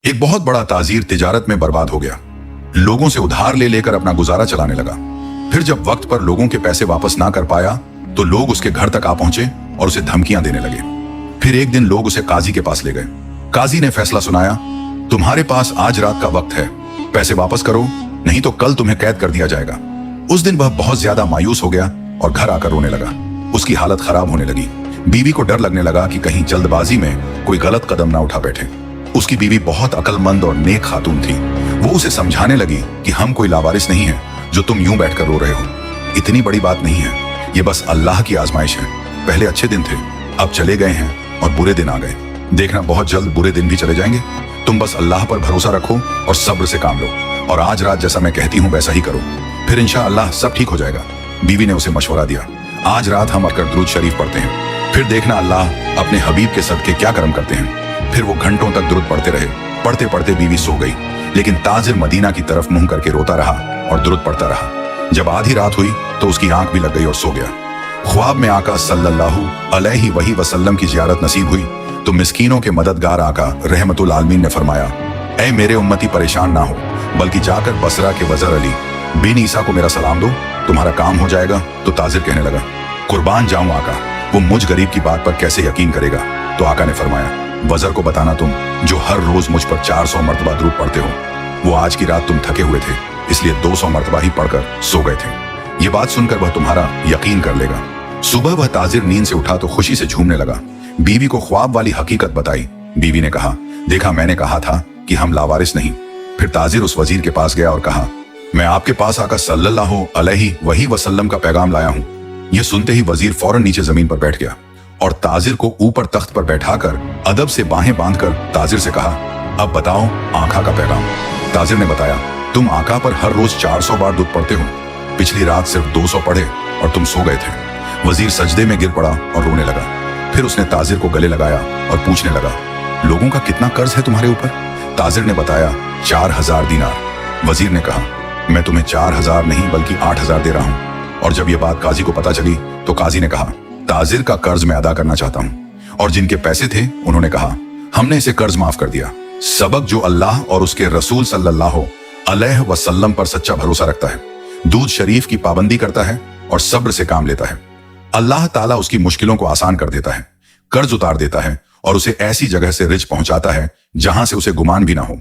एक बहुत बड़ा ताजीर तिजारत में बर्बाद हो गया। लोगों से उधार ले लेकर अपना गुजारा चलाने लगा। फिर जब वक्त पर लोगों के पैसे वापस ना कर पाया तो लोग उसके घर तक आ पहुंचे और उसे धमकियां देने लगे। फिर एक दिन लोग उसे काजी के पास ले गए। काजी ने फैसला सुनाया, तुम्हारे पास आज रात का वक्त है, पैसे वापस करो, नहीं तो कल तुम्हें कैद कर दिया जाएगा। उस दिन वह बहुत ज्यादा मायूस हो गया और घर आकर रोने लगा। उसकी हालत खराब होने लगी। बीवी को डर लगने लगा कि कहीं जल्दबाजी में कोई गलत कदम ना उठा बैठे। उसकी बीवी बहुत अक्लमंद और नेक खातून थी। वो उसे समझाने लगी कि हम कोई लावारिस नहीं है जो तुम यूं बैठकर रो रहे हो। इतनी बड़ी बात नहीं है, ये बस अल्लाह की आजमाइश है। पहले अच्छे दिन थे, अब चले गए हैं और बुरे दिन आ गए। देखना बहुत जल्द बुरे दिन भी चले जाएंगे। तुम बस अल्लाह पर भरोसा रखो और सब्र से काम लो, और आज रात जैसा मैं कहती हूँ वैसा ही करो, फिर इंशाअल्लाह सब ठीक हो जाएगा। बीवी ने उसे मशवरा दिया, आज रात हम अटकर दुरूद शरीफ पढ़ते हैं, फिर देखना अल्लाह अपने हबीब के सदके क्या करम करते हैं। फिर वो घंटों तक दुरूद पढ़ते रहे। पढ़ते पढ़ते बीवी सो गई, लेकिन ताजिर मदीना की तरफ मुंह करके रोता रहा और दुरूद पढ़ता रहा। जब आधी रात हुई तो उसकी आंख भी लग गई और सो गया। ख्वाब में आका सल्लल्लाहु अलैहि वसल्लम की जियारत नसीब हुई तो मिस्कीनों के मददगार आका रहमतुल आलमीन ने फरमाया, ऐ मेरे उम्मती परेशान ना हो, बल्कि जाकर बसरा के वज़र अली बिन ईसा को मेरा सलाम दो, तुम्हारा काम हो जाएगा। तो ताजिर कहने लगा, कुर्बान जाऊं आका, वो मुझ गरीब की बात पर कैसे यकीन करेगा। तो आका ने फरमाया, वज़र को बताना तुम जो हर रोज मुझ पर 400 मरतबा दुरूद पढ़ते हो। वो आज की रात तुम थके हुए थे, इसलिए 200 मरतबा ही पढ़कर सो गए थे। ये बात सुनकर वह तुम्हारा यकीन कर लेगा। सुबह वह ताजिर नींद से उठा तो खुशी से झूमने लगा। बीवी को ख्वाब वाली हकीकत बताई। बीवी ने कहा, देखा मैंने कहा था कि हम लावारिस नहीं। फिर ताजिर उस वजीर के पास गया और कहा, मैं आपके पास आकर सल्लल्लाहु अलैहि वसल्लम का पैगाम लाया हूँ। यह सुनते ही वजीर फौरन नीचे जमीन पर बैठ गया और ताजिर को ऊपर तख्त पर बैठाकर अदब से बाहें बांधकर ताजिर से कहा, अब बताओ आका का पैगाम। ताजिर ने बताया, तुम आका पर हर रोज 400 बार दुरूद पढ़ते हो, पिछली रात सिर्फ 200 पढ़े और तुम सो गए थे। वजीर सजदे में गिर पड़ा और रोने लगा। फिर उसने ताजिर को गले लगाया और पूछने लगा, लोगों का कितना कर्ज है तुम्हारे ऊपर। ताजिर ने बताया, 4000 दीनार। वजीर ने कहा, मैं तुम्हें 4000 नहीं बल्कि 8000 दे रहा हूँ। और जब यह बात काजी को पता चली तो काजी ने कहा, ताजिर का कर्ज मैं अदा करना चाहता हूँ। और जिनके पैसे थे उन्होंने कहा, हमने इसे कर्ज माफ कर दिया। सबक जो अल्लाह और उसके रसूल सल्लल्लाहु अलैहि वसल्लम पर सच्चा भरोसा रखता है, दूध शरीफ की पाबंदी करता है और सब्र से काम लेता है, अल्लाह ताला उसकी मुश्किलों को आसान कर देता है, कर्ज उतार देता है और उसे ऐसी जगह से रिज़्क़ पहुंचाता है जहां से उसे गुमान भी ना हो।